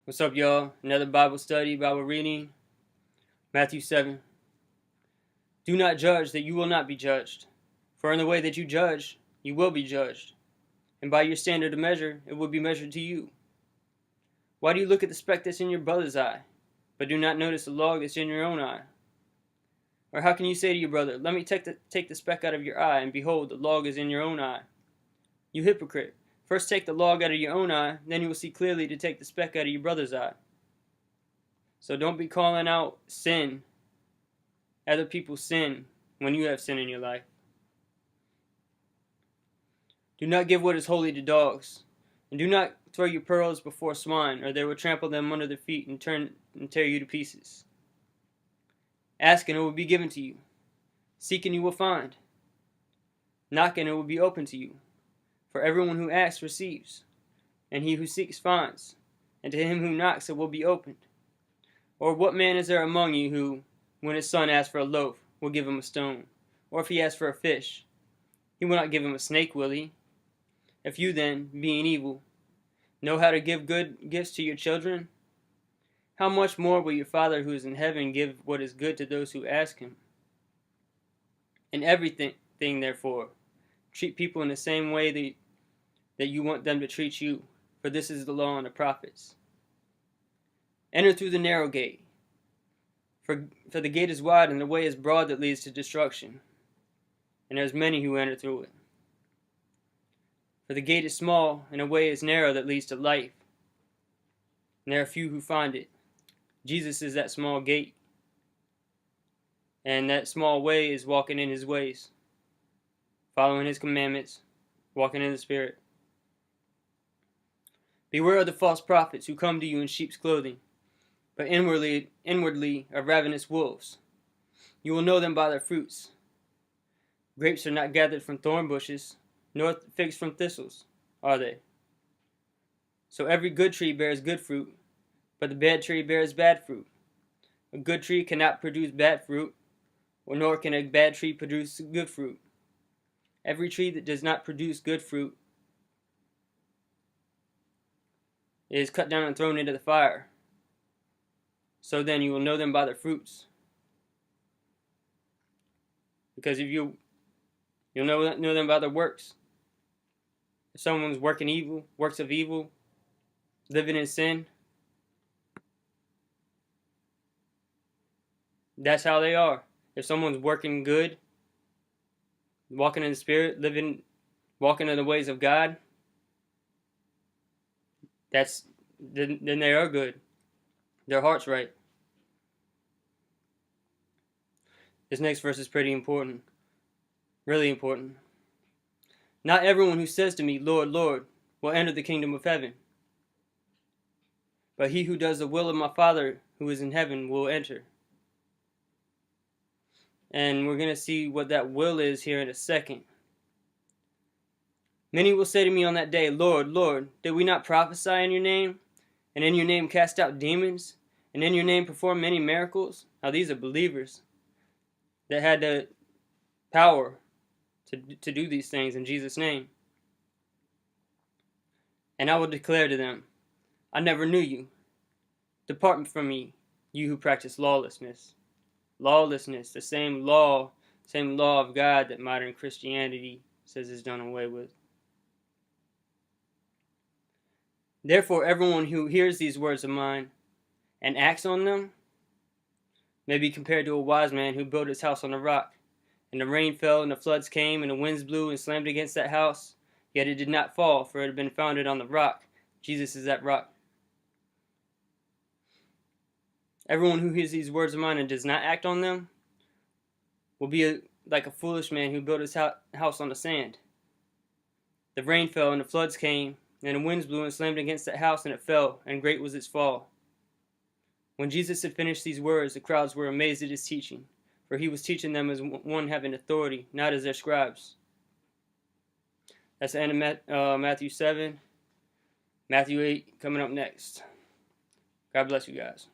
What's up, y'all? Another Bible study, Bible reading. Matthew 7. Do not judge that you will not be judged. For in the way that you judge, you will be judged. And by your standard of measure, it will be measured to you. Why do you look at the speck that's in your brother's eye, but do not notice the log that's in your own eye? Or how can you say to your brother, let me take the speck out of your eye, and behold, the log is in your own eye? You hypocrite. First take the log out of your own eye, then you will see clearly to take the speck out of your brother's eye. So don't be calling out sin, other people's sin, when you have sin in your life. Do not give what is holy to dogs, and do not throw your pearls before swine, or they will trample them under their feet and tear you to pieces. Ask and it will be given to you. Seek and you will find. Knock and it will be open to you. For everyone who asks receives, and he who seeks finds, and to him who knocks it will be opened. Or what man is there among you who, when his son asks for a loaf, will give him a stone? Or if he asks for a fish, he will not give him a snake, will he? If you then, being evil, know how to give good gifts to your children, how much more will your Father who is in heaven give what is good to those who ask him? In everything, therefore, treat people in the same way that you want them to treat you, for this is the law and the prophets. Enter through the narrow gate, for the gate is wide and the way is broad that leads to destruction, and there is many who enter through it. For the gate is small and the way is narrow that leads to life, and there are few who find it. Jesus is that small gate, and that small way is walking in his ways, following his commandments, walking in the Spirit. Beware of the false prophets who come to you in sheep's clothing, but inwardly are ravenous wolves. You will know them by their fruits. Grapes are not gathered from thorn bushes, nor figs from thistles, are they? So every good tree bears good fruit, but the bad tree bears bad fruit. A good tree cannot produce bad fruit, nor can a bad tree produce good fruit. Every tree that does not produce good fruit is cut down and thrown into the fire. So then you will know them by their fruits. Because if you'll know them by their works. If someone's working evil, works of evil, living in sin, that's how they are. If someone's working good, walking in the Spirit, walking in the ways of God, then they are good. Their heart's right. This next verse is pretty important. Really important. Not everyone who says to me, Lord, Lord, will enter the kingdom of heaven, but he who does the will of my Father who is in heaven will enter. And we're going to see what that will is here in a second. Many will say to me on that day, Lord, Lord, did we not prophesy in your name, and in your name cast out demons, and in your name perform many miracles? Now these are believers that had the power to do these things in Jesus' name. And I will declare to them, I never knew you. Depart from me, you who practice lawlessness. Lawlessness, the same law of God that modern Christianity says is done away with. Therefore, everyone who hears these words of mine and acts on them may be compared to a wise man who built his house on a rock. And the rain fell, and the floods came, and the winds blew and slammed against that house. Yet it did not fall, for it had been founded on the rock. Jesus is that rock. Everyone who hears these words of mine and does not act on them will be like a foolish man who built his house on the sand. The rain fell, and the floods came, and the winds blew and slammed against that house, and it fell, and great was its fall. When Jesus had finished these words, the crowds were amazed at his teaching, for he was teaching them as one having authority, not as their scribes. That's the end of Matthew 7. Matthew 8 coming up next. God bless you guys.